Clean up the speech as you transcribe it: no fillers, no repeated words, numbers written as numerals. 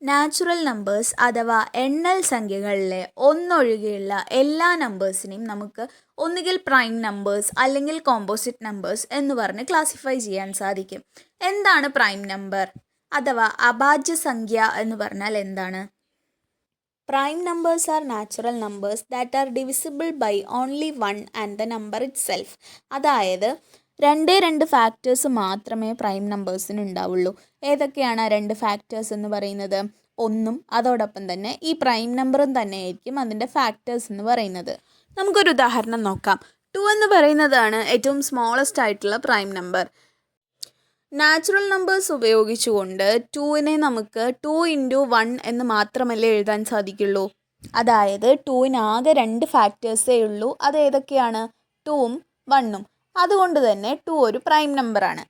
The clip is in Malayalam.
നാച്ചുറൽ നമ്പേഴ്സ് അഥവാ എണ്ണൽ സംഖ്യകളിലെ ഒന്നൊഴികെയുള്ള എല്ലാ നമ്പേഴ്സിനെയും നമുക്ക് ഒന്നുകിൽ പ്രൈം നമ്പേഴ്സ് അല്ലെങ്കിൽ കോമ്പോസിറ്റ് നമ്പേഴ്സ് എന്ന് പറഞ്ഞ് ക്ലാസിഫൈ ചെയ്യാൻ സാധിക്കും. എന്താണ് പ്രൈം നമ്പർ അഥവാ അഭാജ്യ സംഖ്യ എന്ന് പറഞ്ഞാൽ എന്താണ്? Prime numbers are natural numbers that are divisible by only one and the number itself. അതായത് രണ്ട് ഫാക്ടേഴ്സ് മാത്രമേ പ്രൈം നമ്പേഴ്സിന് ഉണ്ടാവുള്ളൂ. ഏതൊക്കെയാണ് ആ രണ്ട് ഫാക്ടേഴ്സ് എന്ന് പറയുന്നത്? ഒന്നും അതോടൊപ്പം തന്നെ ഈ പ്രൈം നമ്പറും തന്നെയായിരിക്കും അതിൻ്റെ ഫാക്ടേഴ്സ് എന്ന് പറയുന്നത്. നമുക്കൊരു ഉദാഹരണം നോക്കാം. 2 എന്ന് പറയുന്നതാണ് ഏറ്റവും സ്മോളസ്റ്റ് ആയിട്ടുള്ള പ്രൈം നമ്പർ. നാച്ചുറൽ നമ്പേഴ്സ് ഉപയോഗിച്ചുകൊണ്ട് 2നെ നമുക്ക് 2 × 1 എന്ന് മാത്രമല്ലേ എഴുതാൻ സാധിക്കുള്ളൂ. അതായത് 2ന് ആകെ രണ്ട് ഫാക്ടേഴ്സേ ഉള്ളൂ. അത് ഏതൊക്കെയാണ്? 2ഉം 1ഉം. അതുകൊണ്ട് തന്നെ 2 ഒരു പ്രൈം നമ്പറാണ്.